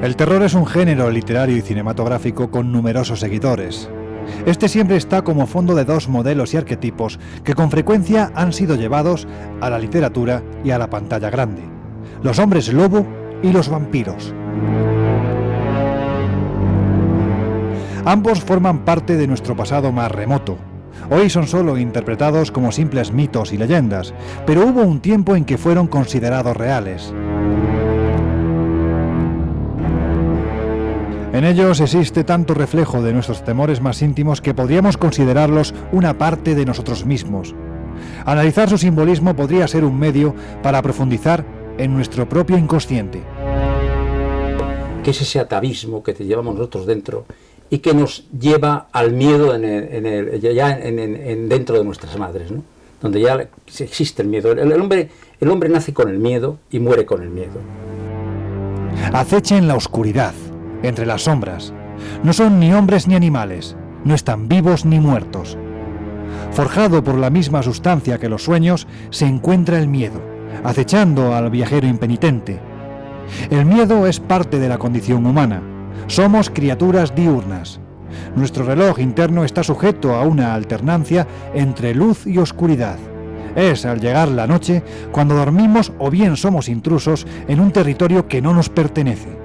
El terror es un género literario y cinematográfico con numerosos seguidores. Este siempre está como fondo de dos modelos y arquetipos que con frecuencia han sido llevados a la literatura y a la pantalla grande: los hombres lobo y los vampiros. Ambos forman parte de nuestro pasado más remoto. Hoy son solo interpretados como simples mitos y leyendas, pero hubo un tiempo en que fueron considerados reales. En ellos existe tanto reflejo de nuestros temores más íntimos que podríamos considerarlos una parte de nosotros mismos. Analizar su simbolismo podría ser un medio para profundizar en nuestro propio inconsciente. ¿Qué es ese atavismo que te llevamos nosotros dentro y que nos lleva al miedo dentro de nuestras madres, ¿no? Donde ya existe el miedo? El hombre nace con el miedo y muere con el miedo. Acecha en la oscuridad, entre las sombras. No son ni hombres ni animales, no están vivos ni muertos. Forjado por la misma sustancia que los sueños, se encuentra el miedo, acechando al viajero impenitente. El miedo es parte de la condición humana. Somos criaturas diurnas. Nuestro reloj interno está sujeto a una alternancia entre luz y oscuridad. Es al llegar la noche cuando dormimos o bien somos intrusos en un territorio que no nos pertenece.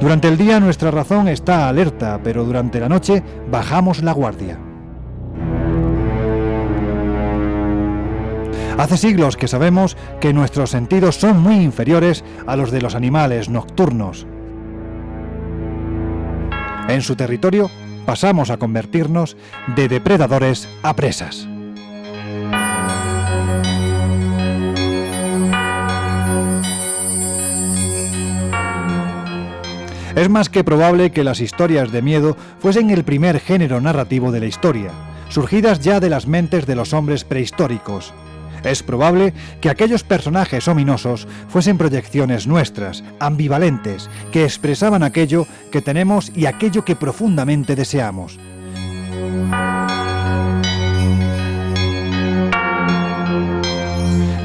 Durante el día nuestra razón está alerta, pero durante la noche bajamos la guardia. Hace siglos que sabemos que nuestros sentidos son muy inferiores a los de los animales nocturnos. En su territorio pasamos a convertirnos de depredadores a presas. Es más que probable que las historias de miedo fuesen el primer género narrativo de la historia, surgidas ya de las mentes de los hombres prehistóricos. Es probable que aquellos personajes ominosos fuesen proyecciones nuestras, ambivalentes, que expresaban aquello que tenemos y aquello que profundamente deseamos.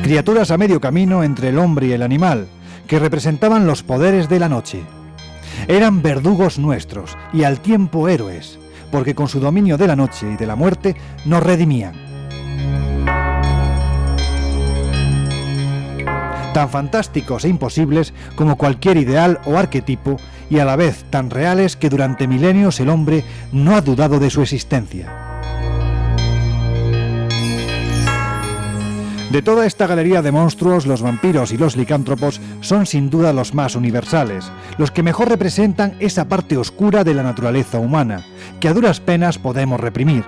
Criaturas a medio camino entre el hombre y el animal, que representaban los poderes de la noche. Eran verdugos nuestros y al tiempo héroes, porque con su dominio de la noche y de la muerte nos redimían. Tan fantásticos e imposibles como cualquier ideal o arquetipo, y a la vez tan reales que durante milenios el hombre no ha dudado de su existencia. De toda esta galería de monstruos, los vampiros y los licántropos son sin duda los más universales, los que mejor representan esa parte oscura de la naturaleza humana, que a duras penas podemos reprimir.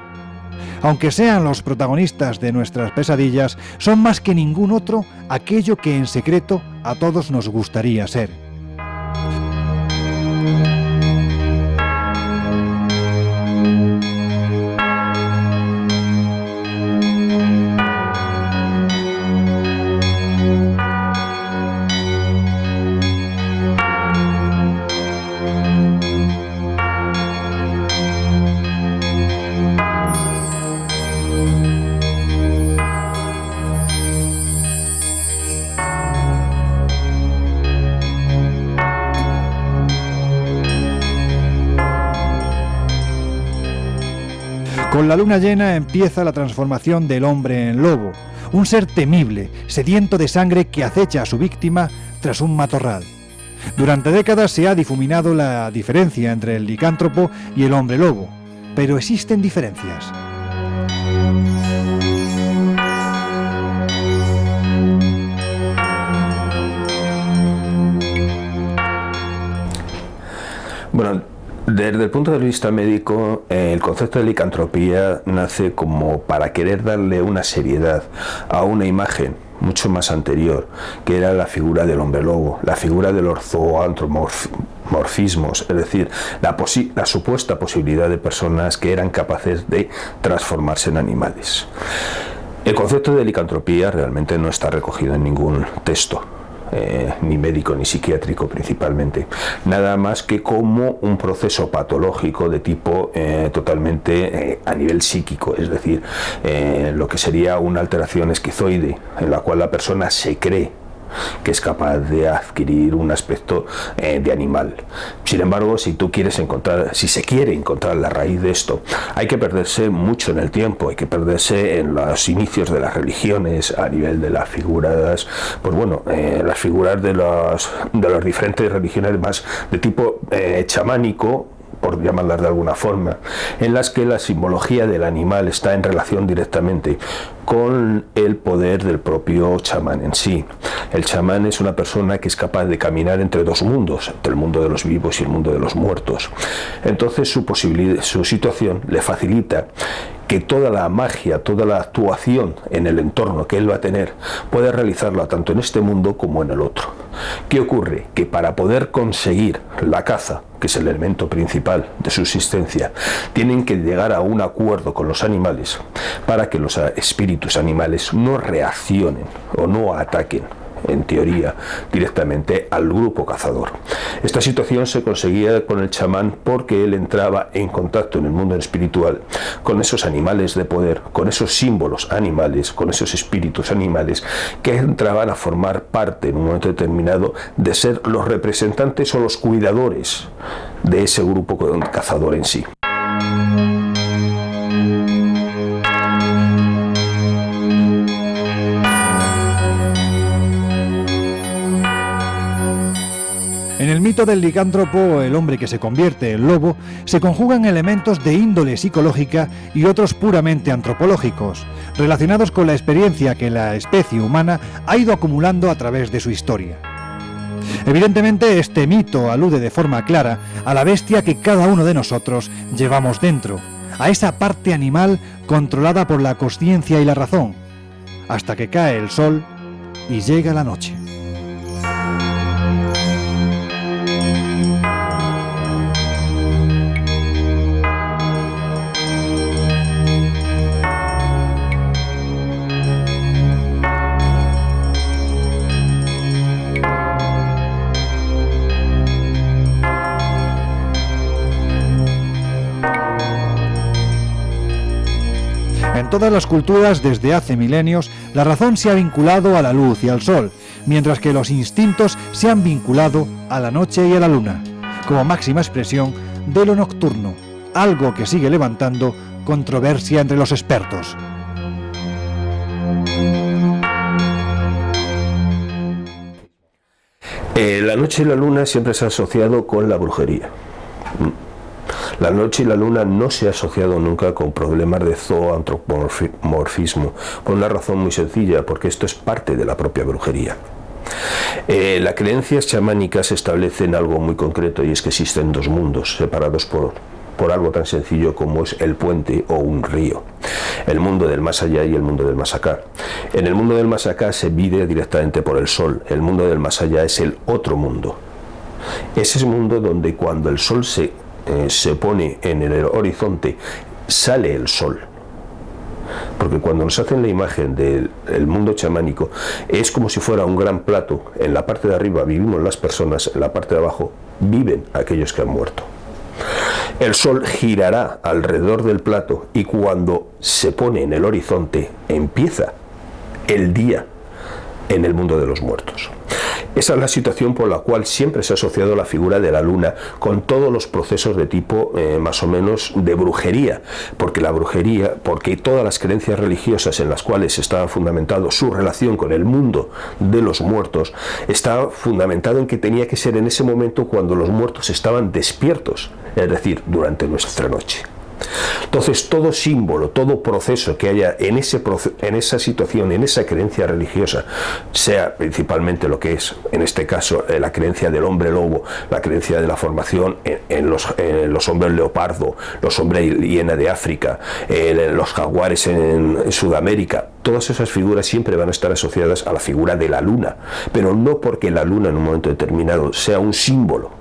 Aunque sean los protagonistas de nuestras pesadillas, son más que ningún otro aquello que en secreto a todos nos gustaría ser. Con la luna llena empieza la transformación del hombre en lobo, un ser temible, sediento de sangre que acecha a su víctima tras un matorral. Durante décadas se ha difuminado la diferencia entre el licántropo y el hombre lobo, pero existen diferencias. Bueno, desde el punto de vista médico, el concepto de licantropía nace como para querer darle una seriedad a una imagen mucho más anterior, que era la figura del hombre lobo, la figura de los zoantropomorfismos, es decir, la supuesta posibilidad de personas que eran capaces de transformarse en animales. El concepto de licantropía realmente no está recogido en ningún texto. Ni médico ni psiquiátrico principalmente, nada más que como un proceso patológico de tipo totalmente a nivel psíquico, es decir, lo que sería una alteración esquizoide en la cual la persona se cree que es capaz de adquirir un aspecto de animal. Sin embargo, si se quiere encontrar la raíz de esto, hay que perderse mucho en el tiempo, hay que perderse en los inicios de las religiones a nivel de las figuras, las figuras de las diferentes religiones más de tipo chamánico, por llamarlas de alguna forma, en las que la simbología del animal está en relación directamente con el poder del propio chamán en sí. El chamán es una persona que es capaz de caminar entre dos mundos, entre el mundo de los vivos y el mundo de los muertos. Entonces su situación le facilita que toda la magia, toda la actuación en el entorno que él va a tener, puede realizarla tanto en este mundo como en el otro. ¿Qué ocurre? Que para poder conseguir la caza, que es el elemento principal de subsistencia, tienen que llegar a un acuerdo con los animales para que los espíritus animales no reaccionen o no ataquen, en teoría, directamente al grupo cazador. Esta situación se conseguía con el chamán porque él entraba en contacto en el mundo espiritual con esos animales de poder, con esos símbolos animales, con esos espíritus animales que entraban a formar parte en un momento determinado de ser los representantes o los cuidadores de ese grupo cazador en sí. En el mito del licántropo, el hombre que se convierte en lobo, se conjugan elementos de índole psicológica y otros puramente antropológicos, relacionados con la experiencia que la especie humana ha ido acumulando a través de su historia. Evidentemente, este mito alude de forma clara a la bestia que cada uno de nosotros llevamos dentro, a esa parte animal controlada por la consciencia y la razón, hasta que cae el sol y llega la noche. En todas las culturas desde hace milenios, la razón se ha vinculado a la luz y al sol, mientras que los instintos se han vinculado a la noche y a la luna, como máxima expresión de lo nocturno, algo que sigue levantando controversia entre los expertos. La noche y la luna siempre se ha asociado con la brujería. La noche y la luna no se ha asociado nunca con problemas de zooantropomorfismo, por una razón muy sencilla, porque esto es parte de la propia brujería. Las creencias chamánicas establecen algo muy concreto, y es que existen dos mundos separados por algo tan sencillo como es el puente o un río. El mundo del más allá y el mundo del más acá. En el mundo del más acá se vive directamente por el sol, el mundo del más allá es el otro mundo. Ese es el mundo donde cuando el sol se pone en el horizonte, sale el sol. Porque cuando nos hacen la imagen del mundo chamánico, es como si fuera un gran plato. En la parte de arriba vivimos las personas, en la parte de abajo viven aquellos que han muerto. El sol girará alrededor del plato y cuando se pone en el horizonte, empieza el día en el mundo de los muertos. Esa es la situación por la cual siempre se ha asociado la figura de la luna con todos los procesos de tipo más o menos de brujería, porque todas las creencias religiosas en las cuales estaba fundamentado su relación con el mundo de los muertos, estaba fundamentado en que tenía que ser en ese momento cuando los muertos estaban despiertos, es decir, durante nuestra noche. Entonces, todo símbolo, todo proceso que haya en esa situación, en esa creencia religiosa, sea principalmente lo que es, en este caso, la creencia del hombre lobo, la creencia de la formación en los hombres leopardo, los hombres hiena de África, los jaguares en Sudamérica, todas esas figuras siempre van a estar asociadas a la figura de la luna, pero no porque la luna en un momento determinado sea un símbolo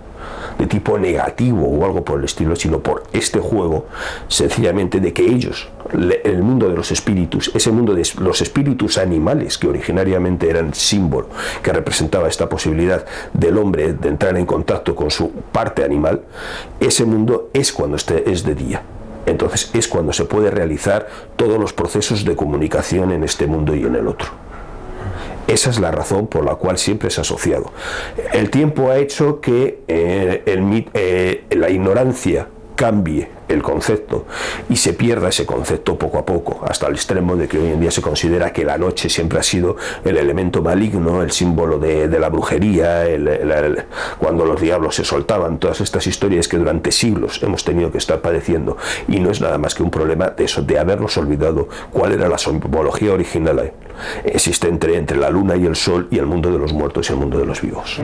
de tipo negativo o algo por el estilo, sino por este juego sencillamente de que ellos, el mundo de los espíritus, ese mundo de los espíritus animales que originariamente eran símbolo, que representaba esta posibilidad del hombre de entrar en contacto con su parte animal, ese mundo es cuando es de día. Entonces es cuando se puede realizar todos los procesos de comunicación en este mundo y en el otro. Esa es la razón por la cual siempre se ha asociado. El tiempo ha hecho que la ignorancia cambie el concepto y se pierda ese concepto poco a poco, hasta el extremo de que hoy en día se considera que la noche siempre ha sido el elemento maligno, el símbolo de la brujería, cuando los diablos se soltaban, todas estas historias que durante siglos hemos tenido que estar padeciendo, y no es nada más que un problema de eso, de habernos olvidado cuál era la simbología original existente entre la luna y el sol y el mundo de los muertos y el mundo de los vivos.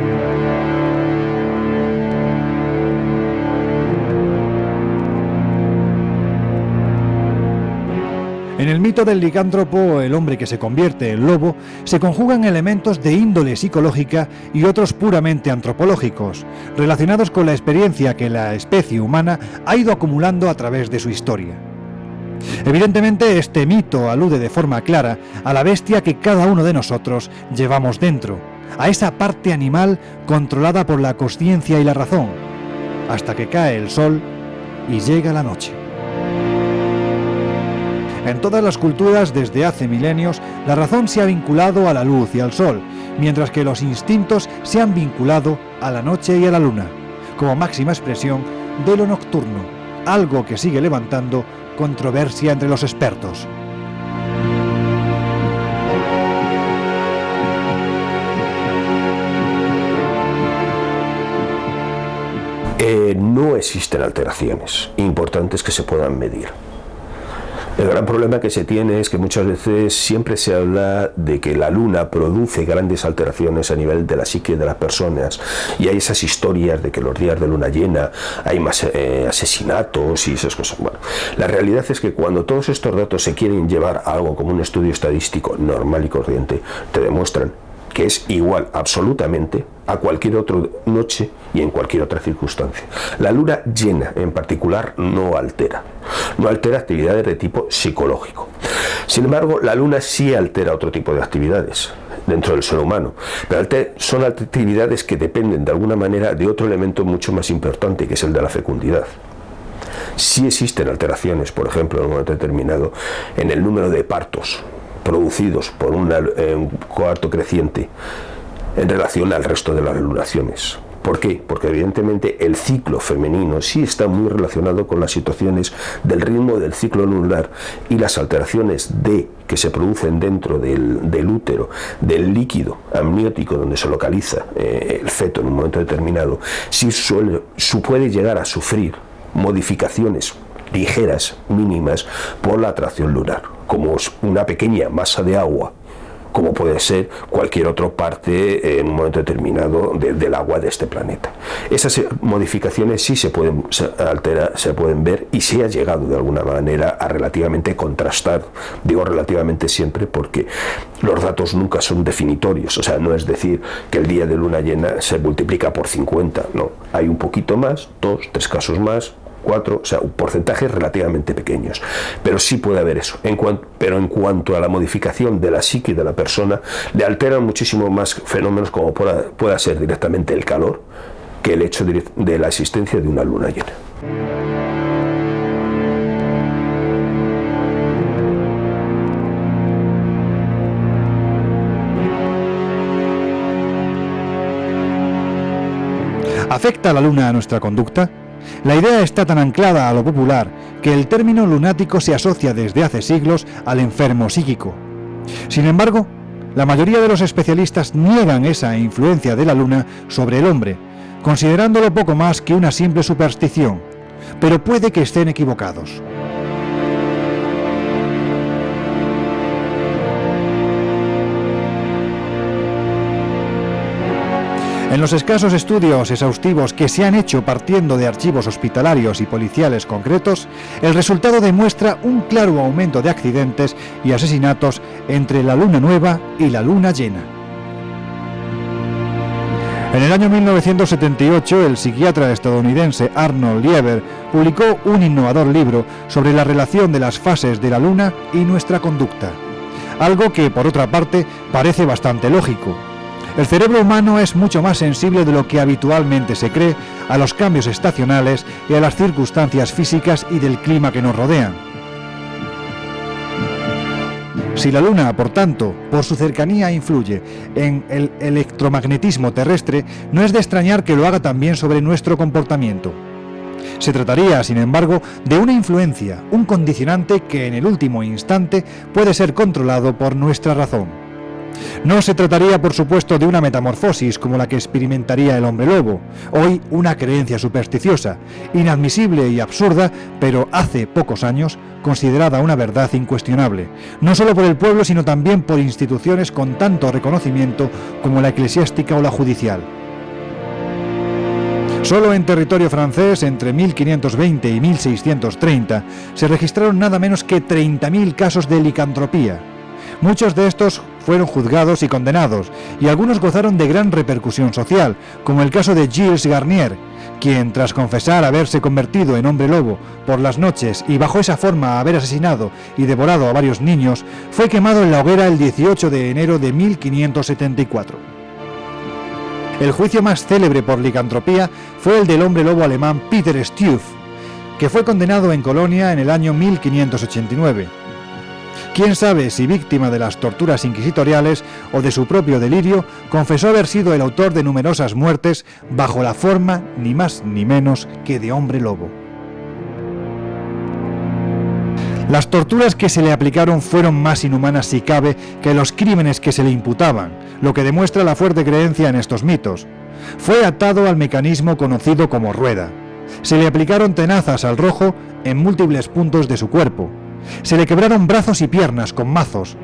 En el mito del licántropo, el hombre que se convierte en lobo, se conjugan elementos de índole psicológica y otros puramente antropológicos, relacionados con la experiencia que la especie humana ha ido acumulando a través de su historia. Evidentemente, este mito alude de forma clara a la bestia que cada uno de nosotros llevamos dentro, a esa parte animal controlada por la consciencia y la razón, hasta que cae el sol y llega la noche. En todas las culturas desde hace milenios, la razón se ha vinculado a la luz y al sol, mientras que los instintos se han vinculado a la noche y a la luna, como máxima expresión de lo nocturno, algo que sigue levantando controversia entre los expertos. No existen alteraciones importantes que se puedan medir. El gran problema que se tiene es que muchas veces siempre se habla de que la luna produce grandes alteraciones a nivel de la psique de las personas, y hay esas historias de que los días de luna llena hay más asesinatos y esas cosas. Bueno, la realidad es que cuando todos estos datos se quieren llevar a algo como un estudio estadístico normal y corriente, te demuestran que es igual absolutamente a cualquier otra noche y en cualquier otra circunstancia. La luna llena en particular no altera actividades de tipo psicológico. Sin embargo, la luna sí altera otro tipo de actividades dentro del ser humano, pero son actividades que dependen de alguna manera de otro elemento mucho más importante, que es el de la fecundidad. Sí existen alteraciones, por ejemplo, en un momento determinado, en el número de partos producidos por un coarto creciente en relación al resto de las lunaciones. ¿Por qué? Porque evidentemente el ciclo femenino sí está muy relacionado con las situaciones del ritmo del ciclo lunar, y las alteraciones que se producen dentro del útero, del líquido amniótico donde se localiza el feto en un momento determinado, sí puede llegar a sufrir modificaciones ligeras, mínimas, por la atracción lunar, como una pequeña masa de agua, como puede ser cualquier otra parte en un momento determinado del agua de este planeta. Esas modificaciones sí se pueden ver, y se ha llegado de alguna manera a relativamente contrastar. Digo relativamente siempre porque los datos nunca son definitorios, o sea, no es decir que el día de luna llena se multiplica por 50, no, hay un poquito más, 2, 3 casos más, 4, o sea, porcentajes relativamente pequeños, pero sí puede haber eso. Pero en cuanto a la modificación de la psique de la persona, le alteran muchísimo más fenómenos como pueda ser directamente el calor, que el hecho de la existencia de una luna llena. ¿Afecta la luna a nuestra conducta? La idea está tan anclada a lo popular que el término lunático se asocia desde hace siglos al enfermo psíquico. Sin embargo, la mayoría de los especialistas niegan esa influencia de la luna sobre el hombre, considerándolo poco más que una simple superstición, pero puede que estén equivocados. En los escasos estudios exhaustivos que se han hecho partiendo de archivos hospitalarios y policiales concretos, el resultado demuestra un claro aumento de accidentes y asesinatos entre la luna nueva y la luna llena. En el año 1978, el psiquiatra estadounidense Arnold Lieber publicó un innovador libro sobre la relación de las fases de la luna y nuestra conducta, algo que, por otra parte, parece bastante lógico. El cerebro humano es mucho más sensible de lo que habitualmente se cree a los cambios estacionales y a las circunstancias físicas y del clima que nos rodean. Si la Luna, por tanto, por su cercanía influye en el electromagnetismo terrestre, no es de extrañar que lo haga también sobre nuestro comportamiento. Se trataría, sin embargo, de una influencia, un condicionante que en el último instante puede ser controlado por nuestra razón. No se trataría, por supuesto, de una metamorfosis como la que experimentaría el hombre lobo, hoy una creencia supersticiosa, inadmisible y absurda, pero hace pocos años considerada una verdad incuestionable, no solo por el pueblo, sino también por instituciones con tanto reconocimiento como la eclesiástica o la judicial. Solo en territorio francés, entre 1520 y 1630, se registraron nada menos que 30.000 casos de licantropía. Muchos de estos fueron juzgados y condenados, y algunos gozaron de gran repercusión social, como el caso de Gilles Garnier, quien, tras confesar haberse convertido en hombre lobo por las noches y bajo esa forma haber asesinado y devorado a varios niños, fue quemado en la hoguera el 18 de enero de 1574. El juicio más célebre por licantropía fue el del hombre lobo alemán Peter Stuyff, que fue condenado en Colonia en el año 1589. Quién sabe si víctima de las torturas inquisitoriales o de su propio delirio, confesó haber sido el autor de numerosas muertes bajo la forma ni más ni menos que de hombre lobo. Las torturas que se le aplicaron fueron más inhumanas, si cabe, que los crímenes que se le imputaban, lo que demuestra la fuerte creencia en estos mitos. Fue atado al mecanismo conocido como rueda. Se le aplicaron tenazas al rojo en múltiples puntos de su cuerpo. Se le quebraron brazos y piernas con mazos,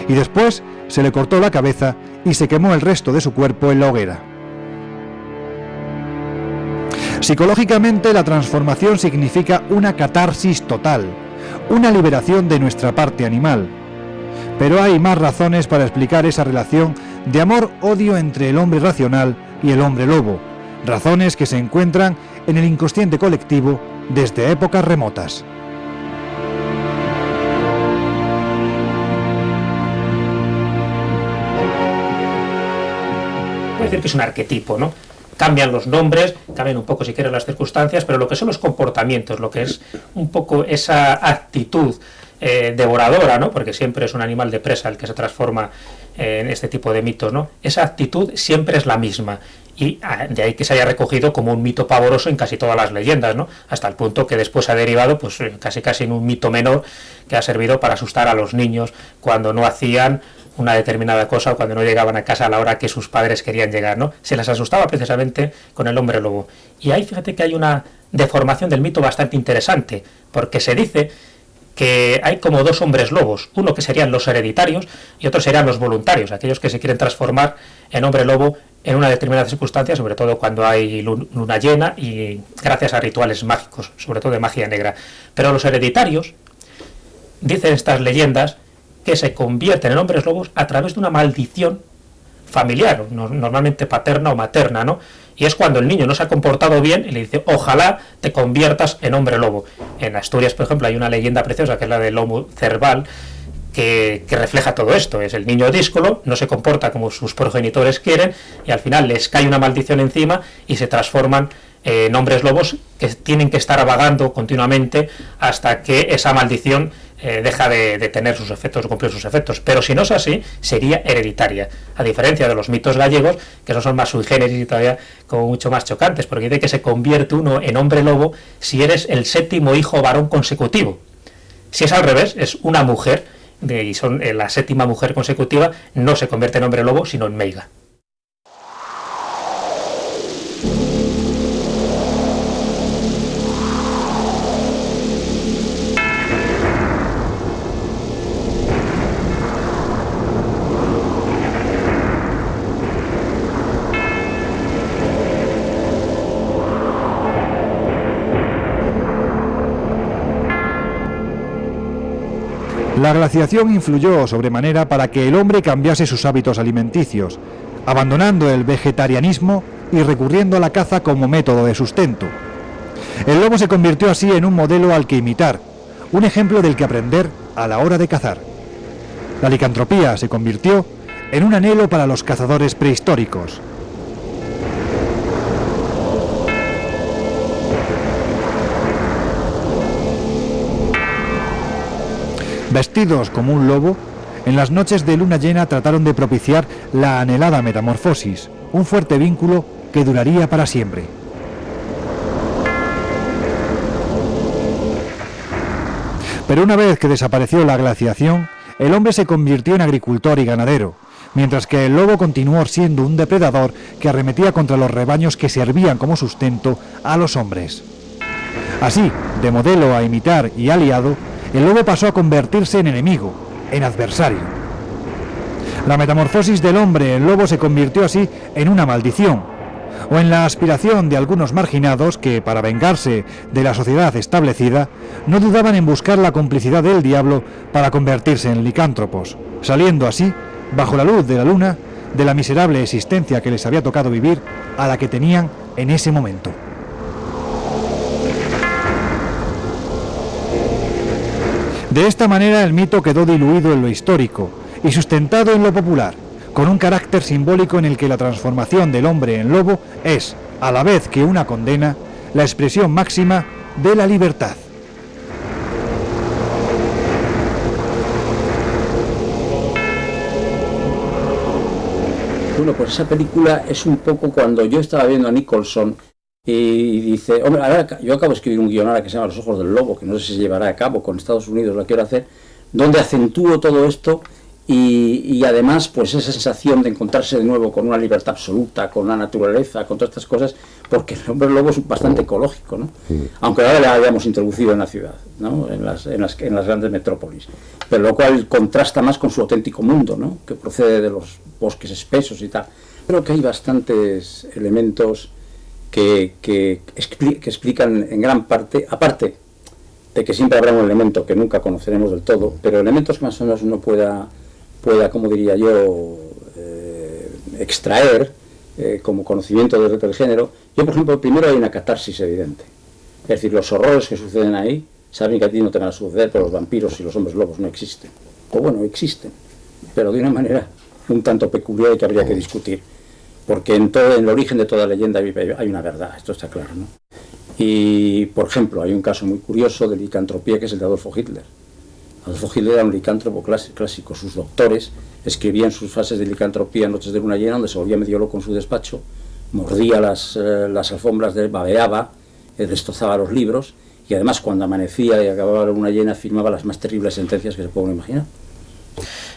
y después se le cortó la cabeza y se quemó el resto de su cuerpo en la hoguera. Psicológicamente, la transformación significa una catarsis total, una liberación de nuestra parte animal. Pero hay más razones para explicar esa relación de amor-odio entre el hombre racional y el hombre lobo, razones que se encuentran en el inconsciente colectivo desde épocas remotas. Puede decir que es un arquetipo, ¿no? Cambian los nombres, cambian un poco si quieren las circunstancias, pero lo que son los comportamientos, lo que es un poco esa actitud devoradora, ¿no? Porque siempre es un animal de presa el que se transforma en este tipo de mitos, ¿no? Esa actitud siempre es la misma, y de ahí que se haya recogido como un mito pavoroso en casi todas las leyendas, ¿no? Hasta el punto que después ha derivado pues casi en un mito menor que ha servido para asustar a los niños cuando no hacían una determinada cosa o cuando no llegaban a casa a la hora que sus padres querían llegar, ¿no? Se las asustaba precisamente con el hombre lobo. Y ahí fíjate que hay una deformación del mito bastante interesante, porque se dice que hay como dos hombres lobos, uno que serían los hereditarios y otro serían los voluntarios, aquellos que se quieren transformar en hombre lobo en una determinada circunstancia, sobre todo cuando hay luna llena y gracias a rituales mágicos, sobre todo de magia negra. Pero los hereditarios, dicen estas leyendas, que se convierten en hombres lobos a través de una maldición familiar, normalmente paterna o materna, ¿no? Y es cuando el niño no se ha comportado bien y le dice, ojalá te conviertas en hombre lobo. En Asturias, por ejemplo, hay una leyenda preciosa que es la del lomo cerval, que refleja todo esto. Es el niño díscolo, no se comporta como sus progenitores quieren y al final les cae una maldición encima y se transforman en hombres lobos que tienen que estar vagando continuamente hasta que esa maldición deja de tener sus efectos o cumplir sus efectos. Pero si no es así, sería hereditaria, a diferencia de los mitos gallegos, que esos son más sui generis y todavía como mucho más chocantes, porque dice que se convierte uno en hombre lobo si eres el séptimo hijo varón consecutivo. Si es al revés, es una mujer, y son la séptima mujer consecutiva, no se convierte en hombre lobo, sino en meiga. La glaciación influyó sobremanera para que el hombre cambiase sus hábitos alimenticios, abandonando el vegetarianismo y recurriendo a la caza como método de sustento. El lobo se convirtió así en un modelo al que imitar, un ejemplo del que aprender a la hora de cazar. La licantropía se convirtió en un anhelo para los cazadores prehistóricos. Vestidos como un lobo, En las noches de luna llena trataron de propiciar la anhelada metamorfosis, un fuerte vínculo que duraría para siempre. Pero una vez que desapareció la glaciación, el hombre se convirtió en agricultor y ganadero, mientras que el lobo continuó siendo un depredador que arremetía contra los rebaños que servían como sustento a los hombres. Así, de modelo a imitar y aliado, el lobo pasó a convertirse en enemigo, en adversario. La metamorfosis del hombre en lobo se convirtió así en una maldición, o en la aspiración de algunos marginados que, para vengarse de la sociedad establecida, no dudaban en buscar la complicidad del diablo para convertirse en licántropos, saliendo así, bajo la luz de la luna, de la miserable existencia que les había tocado vivir, a la que tenían en ese momento. De esta manera el mito quedó diluido en lo histórico y sustentado en lo popular, con un carácter simbólico en el que la transformación del hombre en lobo es, a la vez que una condena, la expresión máxima de la libertad. Bueno, pues esa película es un poco cuando yo estaba viendo a Nicholson y dice, hombre, ahora yo acabo de escribir un guion ahora que se llama Los ojos del lobo, que no sé si se llevará a cabo con Estados Unidos, lo quiero hacer, donde acentúo todo esto y además pues esa sensación de encontrarse de nuevo con una libertad absoluta, con la naturaleza, con todas estas cosas, porque el hombre lobo es bastante ecológico, ¿no? Sí. Aunque ahora la habíamos introducido en la ciudad, ¿no? en las grandes metrópolis, pero lo cual contrasta más con su auténtico mundo, ¿no? Que procede de los bosques espesos y tal. Creo que hay bastantes elementos que explican en gran parte, aparte de que siempre habrá un elemento que nunca conoceremos del todo, pero elementos que más o menos uno pueda como diría yo, extraer como conocimiento del género. Yo, por ejemplo, primero hay una catarsis evidente. Es decir, los horrores que suceden ahí, saben que a ti no te van a suceder, pero los vampiros y los hombres lobos no existen. O bueno, existen, pero de una manera un tanto peculiar y que habría que discutir. Porque en el origen de toda leyenda hay una verdad, esto está claro, ¿no? Y, por ejemplo, hay un caso muy curioso de licantropía que es el de Adolfo Hitler. Adolfo Hitler era un licántropo clásico. Sus doctores escribían sus fases de licantropía en noches de luna llena, donde se volvía medio loco en su despacho, mordía las alfombras, babeaba, destrozaba los libros, y además cuando amanecía y acababa la luna llena firmaba las más terribles sentencias que se pueden imaginar.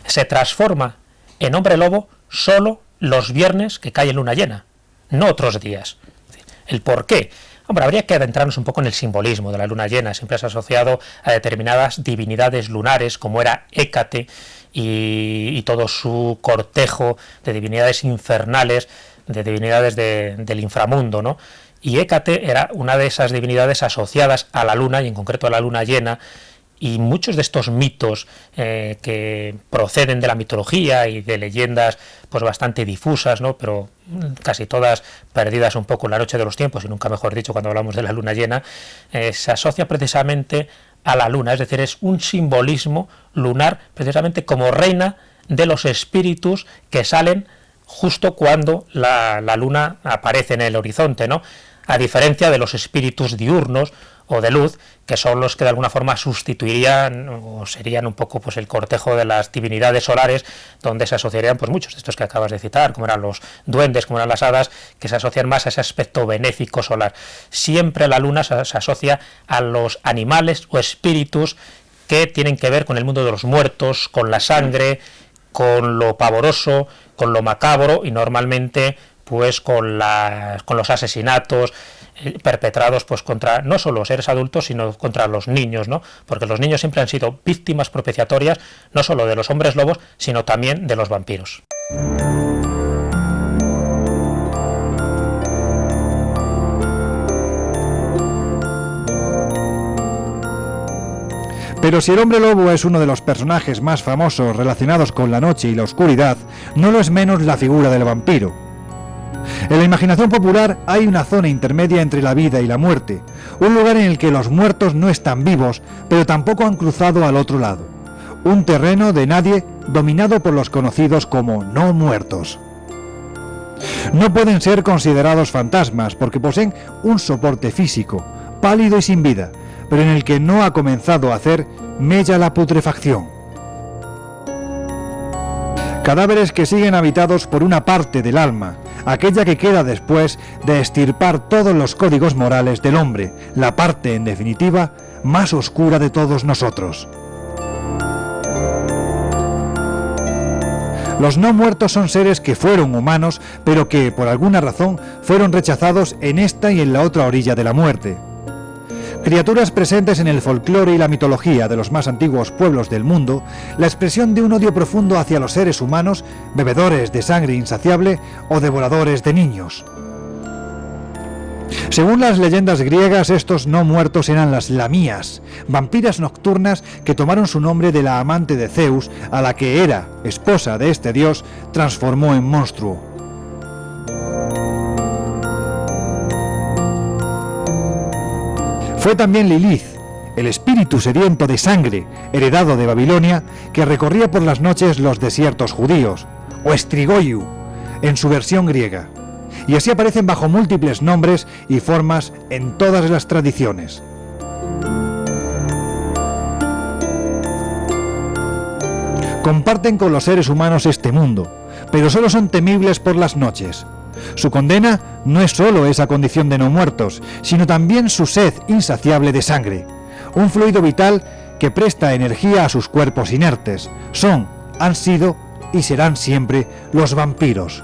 Se transforma en hombre lobo solo los viernes que cae luna llena, no otros días. ¿El por qué? Hombre, habría que adentrarnos un poco en el simbolismo de la luna llena. Siempre se ha asociado a determinadas divinidades lunares, como era Hécate y todo su cortejo de divinidades infernales, de divinidades del inframundo, ¿no? Y Hécate era una de esas divinidades asociadas a la luna, y en concreto a la luna llena, y muchos de estos mitos que proceden de la mitología y de leyendas pues bastante difusas, ¿no? Pero casi todas perdidas un poco en la noche de los tiempos, y nunca mejor dicho cuando hablamos de la luna llena, se asocia precisamente a la luna, es decir, es un simbolismo lunar precisamente como reina de los espíritus que salen justo cuando la luna aparece en el horizonte, ¿no? A diferencia de los espíritus diurnos o de luz, que son los que de alguna forma sustituirían o serían un poco pues el cortejo de las divinidades solares, donde se asociarían pues muchos de estos que acabas de citar, como eran los duendes, como eran las hadas, que se asocian más a ese aspecto benéfico solar. Siempre la luna se asocia a los animales o espíritus que tienen que ver con el mundo de los muertos, con la sangre, con lo pavoroso, con lo macabro, y normalmente pues con los asesinatos perpetrados pues contra no solo seres adultos, sino contra los niños, ¿no? Porque los niños siempre han sido víctimas propiciatorias no solo de los hombres lobos, sino también de los vampiros. Pero si el hombre lobo es uno de los personajes más famosos relacionados con la noche y la oscuridad, no lo es menos la figura del vampiro. En la imaginación popular hay una zona intermedia entre la vida y la muerte, un lugar en el que los muertos no están vivos, pero tampoco han cruzado al otro lado. Un terreno de nadie dominado por los conocidos como no muertos. No pueden ser considerados fantasmas porque poseen un soporte físico, pálido y sin vida, pero en el que no ha comenzado a hacer mella la putrefacción. Cadáveres que siguen habitados por una parte del alma, aquella que queda después de extirpar todos los códigos morales del hombre, la parte, en definitiva, más oscura de todos nosotros. Los no muertos son seres que fueron humanos, pero que, por alguna razón, fueron rechazados en esta y en la otra orilla de la muerte. Criaturas presentes en el folclore y la mitología de los más antiguos pueblos del mundo, la expresión de un odio profundo hacia los seres humanos, bebedores de sangre insaciable o devoradores de niños. Según las leyendas griegas, estos no muertos eran las lamías, vampiras nocturnas que tomaron su nombre de la amante de Zeus, a la que Hera, esposa de este dios, transformó en monstruo. Fue también Lilith, el espíritu sediento de sangre, heredado de Babilonia, que recorría por las noches los desiertos judíos, o Estrigoiu, en su versión griega, y así aparecen bajo múltiples nombres y formas en todas las tradiciones. Comparten con los seres humanos este mundo, pero solo son temibles por las noches. Su condena no es solo esa condición de no muertos, sino también su sed insaciable de sangre, un fluido vital que presta energía a sus cuerpos inertes. Son, han sido y serán siempre los vampiros.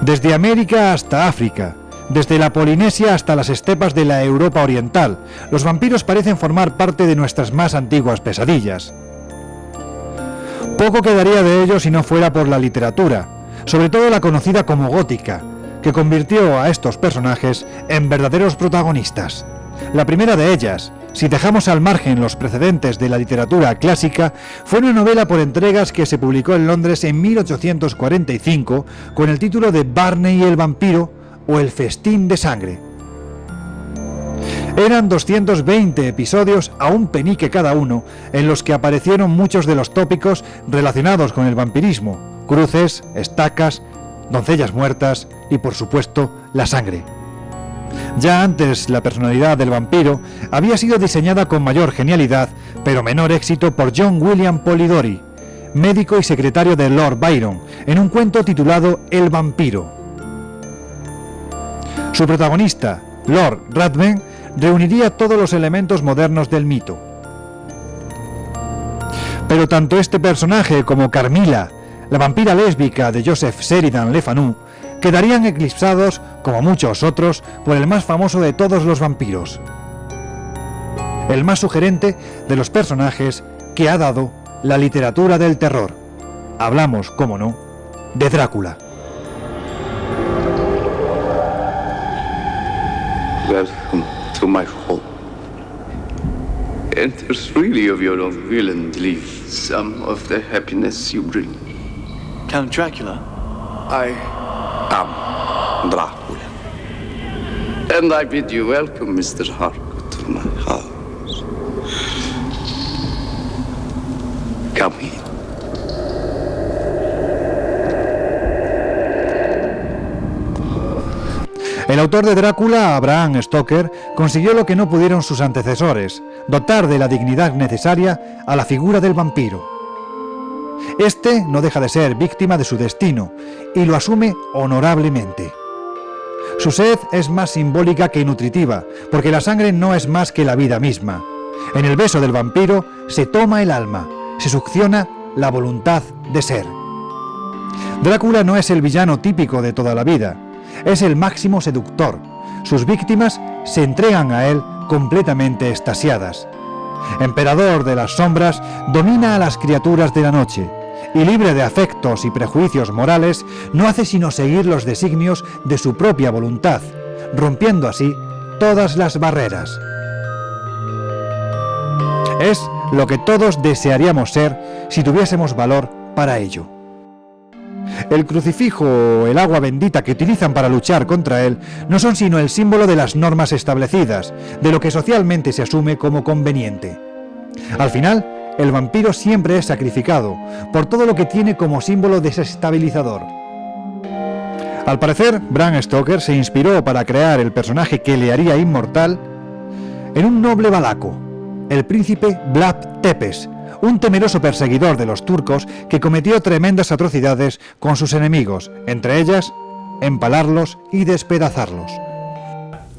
Desde América hasta África, desde la Polinesia hasta las estepas de la Europa oriental, los vampiros parecen formar parte de nuestras más antiguas pesadillas. Poco quedaría de ello si no fuera por la literatura, sobre todo la conocida como gótica, que convirtió a estos personajes en verdaderos protagonistas. La primera de ellas, si dejamos al margen los precedentes de la literatura clásica, fue una novela por entregas que se publicó en Londres en 1845 con el título de Barney el vampiro o El festín de sangre. Eran 220 episodios a un penique cada uno, en los que aparecieron muchos de los tópicos relacionados con el vampirismo: cruces, estacas, doncellas muertas y, por supuesto, la sangre. Ya antes, la personalidad del vampiro había sido diseñada con mayor genialidad, pero menor éxito, por John William Polidori, médico y secretario de Lord Byron, en un cuento titulado El vampiro. Su protagonista, Lord Ruthven, reuniría todos los elementos modernos del mito. Pero tanto este personaje como Carmilla, la vampira lésbica de Joseph Sheridan Le Fanu, quedarían eclipsados, como muchos otros, por el más famoso de todos los vampiros, el más sugerente de los personajes que ha dado la literatura del terror. Hablamos, cómo no, de Drácula. Welcome to my home. And it's really of your own will and leave some of the happiness you bring. Count Dracula. I am Dracula. And I bid you welcome, Mr. Harcourt, to my house. Come in. El autor de Drácula, Bram Stoker, consiguió lo que no pudieron sus antecesores: dotar de la dignidad necesaria a la figura del vampiro. Este no deja de ser víctima de su destino y lo asume honorablemente. Su sed es más simbólica que nutritiva, porque la sangre no es más que la vida misma. En el beso del vampiro se toma el alma, se succiona la voluntad de ser. Drácula no es el villano típico de toda la vida, es el máximo seductor. Sus víctimas se entregan a él completamente extasiadas. Emperador de las sombras, domina a las criaturas de la noche, y libre de afectos y prejuicios morales, no hace sino seguir los designios de su propia voluntad, rompiendo así todas las barreras. Es lo que todos desearíamos ser si tuviésemos valor para ello. El crucifijo o el agua bendita que utilizan para luchar contra él no son sino el símbolo de las normas establecidas, de lo que socialmente se asume como conveniente. Al final, el vampiro siempre es sacrificado, por todo lo que tiene como símbolo desestabilizador. Al parecer, Bram Stoker se inspiró para crear el personaje que le haría inmortal en un noble valaco, el príncipe Vlad Tepes, un temeroso perseguidor de los turcos que cometió tremendas atrocidades con sus enemigos, entre ellas empalarlos y despedazarlos.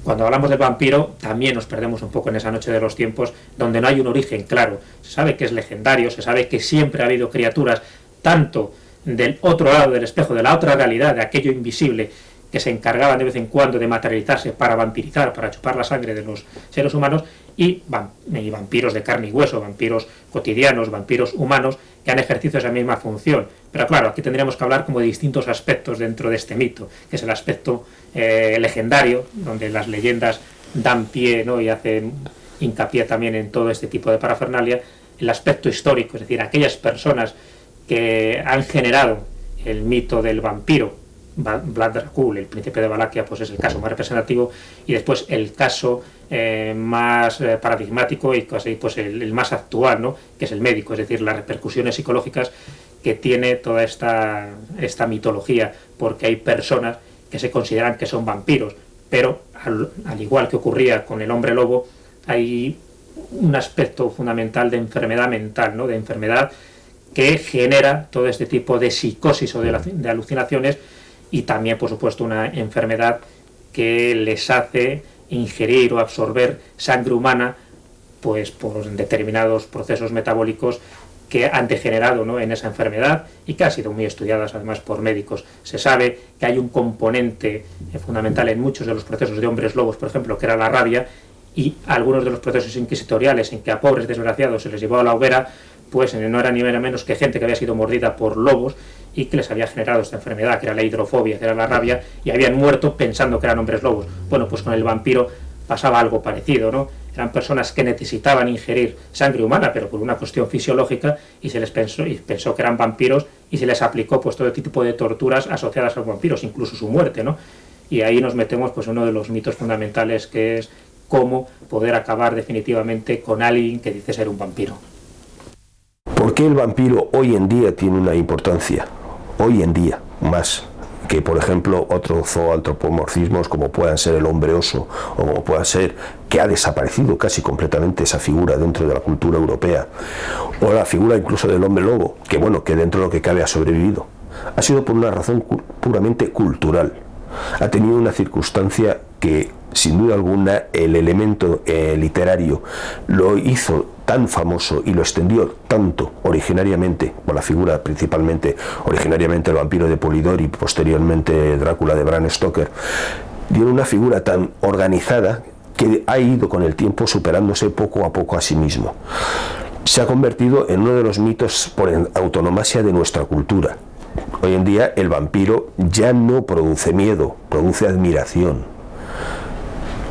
Cuando hablamos del vampiro, también nos perdemos un poco en esa noche de los tiempos, donde no hay un origen claro. Se sabe que es legendario, se sabe que siempre ha habido criaturas, tanto del otro lado del espejo, de la otra realidad, de aquello invisible, que se encargaban de vez en cuando de materializarse para vampirizar, para chupar la sangre de los seres humanos, y vampiros de carne y hueso, vampiros cotidianos, vampiros humanos, que han ejercido esa misma función. Pero claro, aquí tendríamos que hablar como de distintos aspectos dentro de este mito, que es el aspecto legendario, donde las leyendas dan pie, ¿no?, y hacen hincapié también en todo este tipo de parafernalia. El aspecto histórico, es decir, aquellas personas que han generado el mito del vampiro. Vlad Dracul, el príncipe de Valaquia, pues es el caso más representativo, y después el caso más paradigmático y casi pues el más actual, ¿no?, que es el médico, es decir, las repercusiones psicológicas que tiene toda esta mitología, porque hay personas que se consideran que son vampiros, pero al igual que ocurría con el hombre lobo, hay un aspecto fundamental de enfermedad mental, ¿no?, de enfermedad que genera todo este tipo de psicosis o de alucinaciones, y también, por supuesto, una enfermedad que les hace ingerir o absorber sangre humana, pues por determinados procesos metabólicos que han degenerado, ¿no?, en esa enfermedad, y que han sido muy estudiadas además por médicos. Se sabe que hay un componente fundamental en muchos de los procesos de hombres lobos, por ejemplo, que era la rabia, y algunos de los procesos inquisitoriales en que a pobres desgraciados se les llevó a la hoguera, pues no era ni menos que gente que había sido mordida por lobos y que les había generado esta enfermedad, que era la hidrofobia, que era la rabia, y habían muerto pensando que eran hombres lobos. Bueno, pues con el vampiro pasaba algo parecido, ¿no? Eran personas que necesitaban ingerir sangre humana, pero por una cuestión fisiológica, y se les pensó que eran vampiros, y se les aplicó pues todo tipo de torturas asociadas a los vampiros, incluso su muerte, ¿no? Y ahí nos metemos pues uno de los mitos fundamentales, que es cómo poder acabar definitivamente con alguien que dice ser un vampiro. ¿Por qué el vampiro hoy en día tiene una importancia? Hoy en día, más que, por ejemplo, otros zoantropomorfismos como puedan ser el hombre oso, o como pueda ser que ha desaparecido casi completamente esa figura dentro de la cultura europea, o la figura incluso del hombre lobo, que bueno, que dentro de lo que cabe ha sobrevivido. Ha sido por una razón puramente cultural. Ha tenido una circunstancia que, sin duda alguna, el elemento literario lo hizo tan famoso y lo extendió tanto originariamente, por la figura principalmente, originariamente el vampiro de Polidori y posteriormente Drácula de Bram Stoker, dio una figura tan organizada que ha ido con el tiempo superándose poco a poco a sí mismo. Se ha convertido en uno de los mitos por autonomasia de nuestra cultura. Hoy en día el vampiro ya no produce miedo, produce admiración.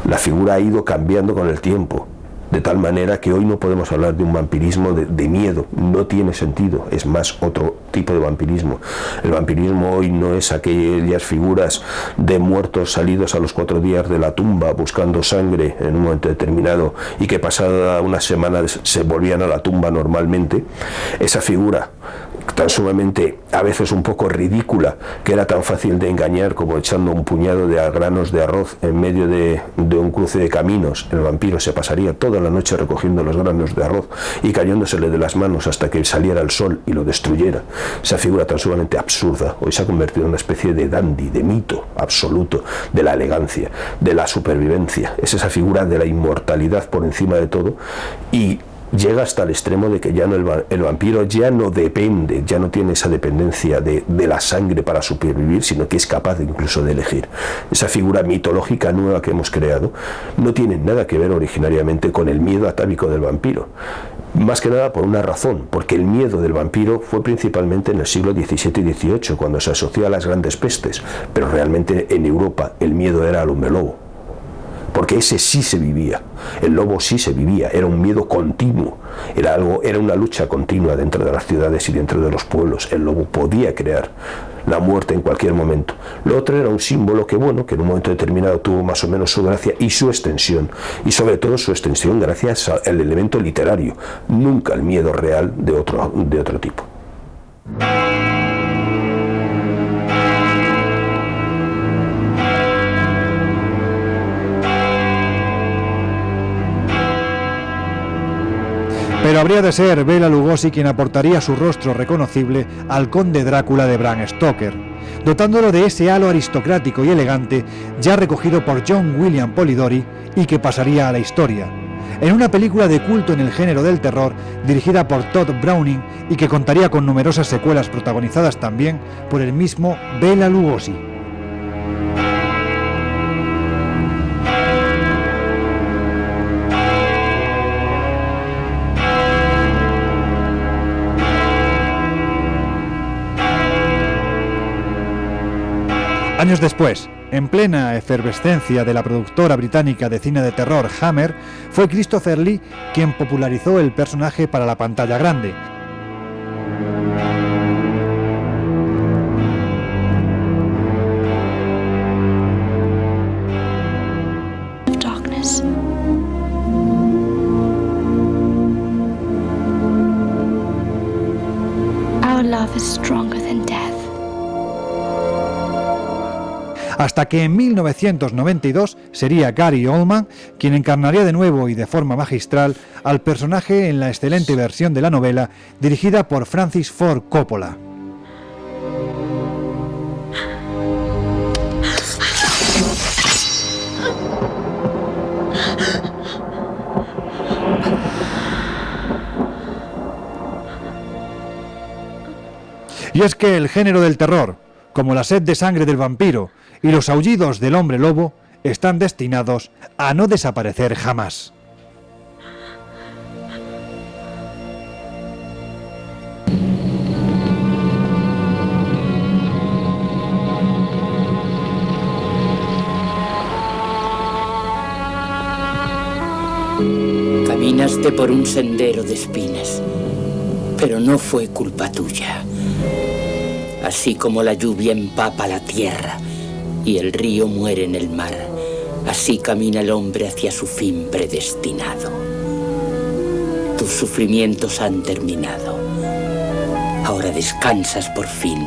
La figura ha ido cambiando con el tiempo, de tal manera que hoy no podemos hablar de un vampirismo de miedo, no tiene sentido, es más otro tipo de vampirismo. El vampirismo hoy no es aquellas figuras de muertos salidos a los 4 días de la tumba buscando sangre en un momento determinado y que pasada una semana se volvían a la tumba normalmente. Esa figura tan sumamente, a veces un poco ridícula, que era tan fácil de engañar como echando un puñado de granos de arroz en medio de un cruce de caminos. El vampiro se pasaría toda la noche recogiendo los granos de arroz y cayéndosele de las manos hasta que saliera el sol y lo destruyera. Esa figura tan sumamente absurda hoy se ha convertido en una especie de dandy, de mito absoluto de la elegancia, de la supervivencia. Es esa figura de la inmortalidad por encima de todo, y llega hasta el extremo de que ya no el vampiro ya no depende, ya no tiene esa dependencia de la sangre para supervivir, sino que es capaz incluso de elegir. Esa figura mitológica nueva que hemos creado no tiene nada que ver originariamente con el miedo atávico del vampiro. Más que nada por una razón, porque el miedo del vampiro fue principalmente en el siglo XVII y XVIII, cuando se asoció a las grandes pestes, pero realmente en Europa el miedo era al hombre lobo. Porque ese sí se vivía, el lobo sí se vivía, era un miedo continuo, era una lucha continua dentro de las ciudades y dentro de los pueblos. El lobo podía crear la muerte en cualquier momento. Lo otro era un símbolo que, bueno, que en un momento determinado tuvo más o menos su gracia y su extensión, y sobre todo su extensión gracias al elemento literario, nunca el miedo real de otro tipo. Pero habría de ser Bela Lugosi quien aportaría su rostro reconocible al conde Drácula de Bram Stoker, dotándolo de ese halo aristocrático y elegante ya recogido por John William Polidori y que pasaría a la historia, en una película de culto en el género del terror dirigida por Todd Browning y que contaría con numerosas secuelas protagonizadas también por el mismo Bela Lugosi. Años después, en plena efervescencia de la productora británica de cine de terror Hammer, fue Christopher Lee quien popularizó el personaje para la pantalla grande. Darkness. Our love is stronger than death. Hasta que en 1992 sería Gary Oldman quien encarnaría de nuevo y de forma magistral al personaje en la excelente versión de la novela dirigida por Francis Ford Coppola. Y es que el género del terror, como la sed de sangre del vampiro y los aullidos del hombre lobo, están destinados a no desaparecer jamás. Caminaste por un sendero de espinas, pero no fue culpa tuya. Así como la lluvia empapa la tierra y el río muere en el mar, así camina el hombre hacia su fin predestinado. Tus sufrimientos han terminado. Ahora descansas por fin